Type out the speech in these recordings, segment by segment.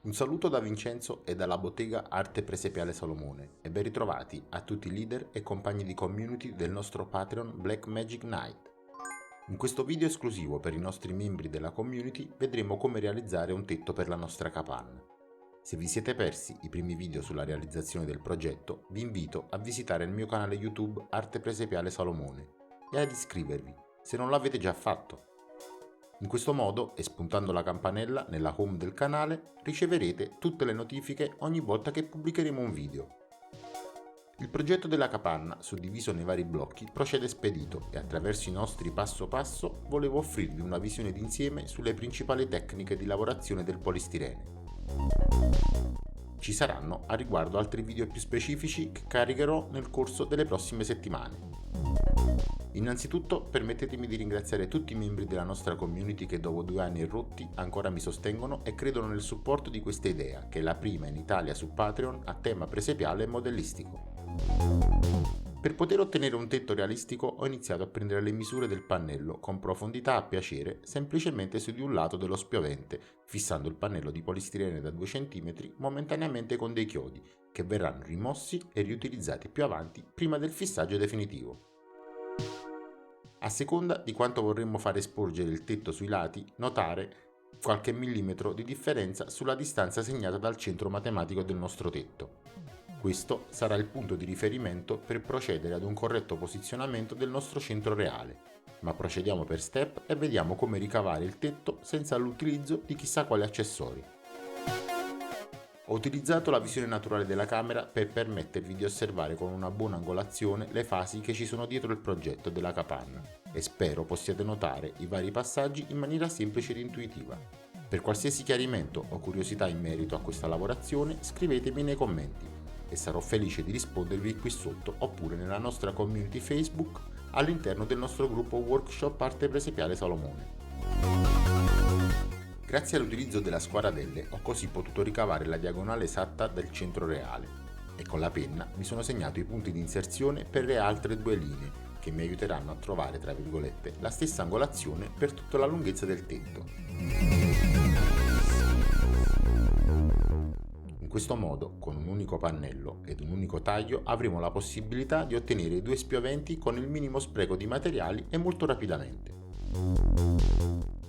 Un saluto da Vincenzo e dalla bottega Arte Presepiale Salomone e ben ritrovati a tutti i leader e compagni di community del nostro Patreon Black Magic Night. In questo video esclusivo per i nostri membri della community vedremo come realizzare un tetto per la nostra capanna. Se vi siete persi i primi video sulla realizzazione del progetto, vi invito a visitare il mio canale YouTube Arte Presepiale Salomone e ad iscrivervi, se non l'avete già fatto. In questo modo, e spuntando la campanella nella home del canale, riceverete tutte le notifiche ogni volta che pubblicheremo un video. Il progetto della capanna, suddiviso nei vari blocchi, procede spedito e attraverso i nostri passo passo volevo offrirvi una visione d'insieme sulle principali tecniche di lavorazione del polistirene. Ci saranno a riguardo altri video più specifici che caricherò nel corso delle prossime settimane. Innanzitutto permettetemi di ringraziare tutti i membri della nostra community che dopo 2 anni e rotti ancora mi sostengono e credono nel supporto di questa idea, che è la prima in Italia su Patreon a tema presepiale e modellistico. Per poter ottenere un tetto realistico ho iniziato a prendere le misure del pannello con profondità a piacere semplicemente su di un lato dello spiovente, fissando il pannello di polistirene da 2 cm momentaneamente con dei chiodi, che verranno rimossi e riutilizzati più avanti prima del fissaggio definitivo. A seconda di quanto vorremmo fare sporgere il tetto sui lati, notare qualche millimetro di differenza sulla distanza segnata dal centro matematico del nostro tetto. Questo sarà il punto di riferimento per procedere ad un corretto posizionamento del nostro centro reale, ma procediamo per step e vediamo come ricavare il tetto senza l'utilizzo di chissà quali accessori. Ho utilizzato la visione naturale della camera per permettervi di osservare con una buona angolazione le fasi che ci sono dietro il progetto della capanna e spero possiate notare i vari passaggi in maniera semplice ed intuitiva. Per qualsiasi chiarimento o curiosità in merito a questa lavorazione scrivetemi nei commenti e sarò felice di rispondervi qui sotto oppure nella nostra community Facebook all'interno del nostro gruppo Workshop Arte Presepiale Salomone. Grazie all'utilizzo della squaradelle ho così potuto ricavare la diagonale esatta del centro reale e con la penna mi sono segnato i punti di inserzione per le altre 2 linee che mi aiuteranno a trovare, tra virgolette, la stessa angolazione per tutta la lunghezza del tetto. In questo modo, con un unico pannello ed un unico taglio, avremo la possibilità di ottenere 2 spioventi con il minimo spreco di materiali e molto rapidamente.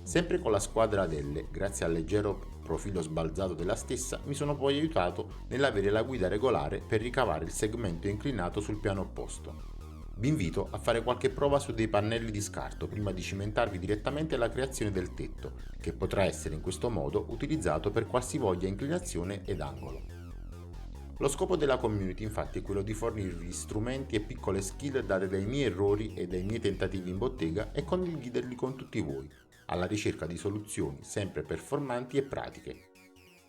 Sempre con la squadradelle, grazie al leggero profilo sbalzato della stessa, mi sono poi aiutato nell'avere la guida regolare per ricavare il segmento inclinato sul piano opposto. Vi invito a fare qualche prova su dei pannelli di scarto prima di cimentarvi direttamente alla creazione del tetto, che potrà essere in questo modo utilizzato per qualsivoglia inclinazione ed angolo. Lo scopo della community infatti è quello di fornirvi strumenti e piccole skill date dai miei errori e dai miei tentativi in bottega e condividerli con tutti voi, alla ricerca di soluzioni sempre performanti e pratiche.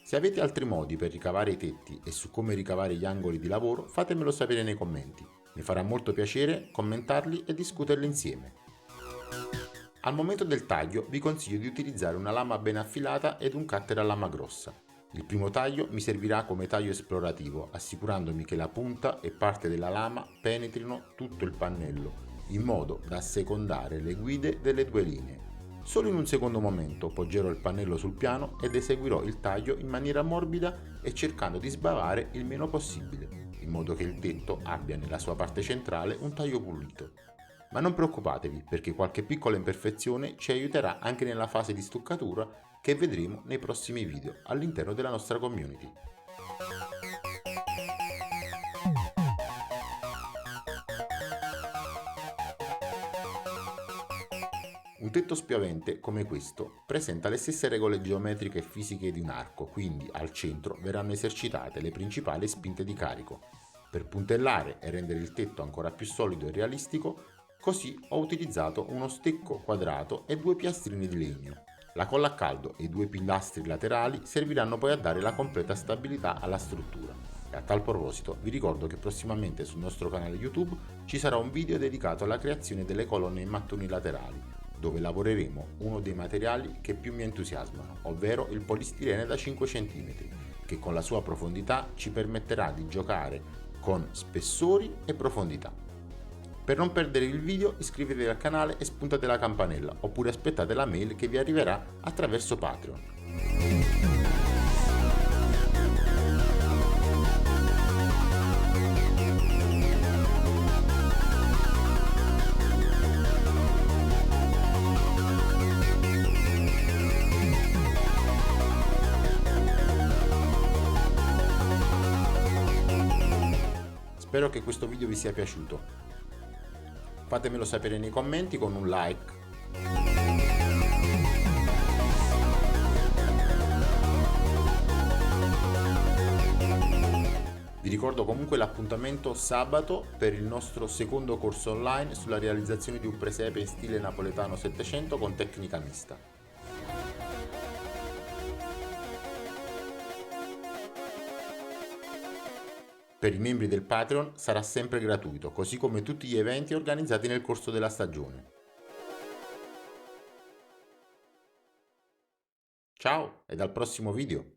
Se avete altri modi per ricavare i tetti e su come ricavare gli angoli di lavoro, fatemelo sapere nei commenti. Mi farà molto piacere commentarli e discuterli insieme. Al momento del taglio vi consiglio di utilizzare una lama ben affilata ed un cutter a lama grossa. Il primo taglio mi servirà come taglio esplorativo, assicurandomi che la punta e parte della lama penetrino tutto il pannello, in modo da assecondare le guide delle 2 linee. Solo in un secondo momento poggerò il pannello sul piano ed eseguirò il taglio in maniera morbida e cercando di sbavare il meno possibile, in modo che il tetto abbia nella sua parte centrale un taglio pulito. Ma non preoccupatevi, perché qualche piccola imperfezione ci aiuterà anche nella fase di stuccatura che vedremo nei prossimi video all'interno della nostra community. Un tetto spiovente come questo presenta le stesse regole geometriche e fisiche di un arco, quindi al centro verranno esercitate le principali spinte di carico. Per puntellare e rendere il tetto ancora più solido e realistico, così ho utilizzato uno stecco quadrato e 2 piastrini di legno. La colla a caldo e i 2 pilastri laterali serviranno poi a dare la completa stabilità alla struttura. E a tal proposito vi ricordo che prossimamente sul nostro canale YouTube ci sarà un video dedicato alla creazione delle colonne in mattoni laterali, dove lavoreremo uno dei materiali che più mi entusiasmano, ovvero il polistirene da 5 cm, che con la sua profondità ci permetterà di giocare con spessori e profondità. Per non perdere il video iscrivetevi al canale e spuntate la campanella, oppure aspettate la mail che vi arriverà attraverso Patreon. Spero che questo video vi sia piaciuto. Fatemelo sapere nei commenti con un like. Vi ricordo comunque l'appuntamento sabato per il nostro secondo corso online sulla realizzazione di un presepe in stile napoletano 700 con tecnica mista. Per i membri del Patreon sarà sempre gratuito, così come tutti gli eventi organizzati nel corso della stagione. Ciao e al prossimo video!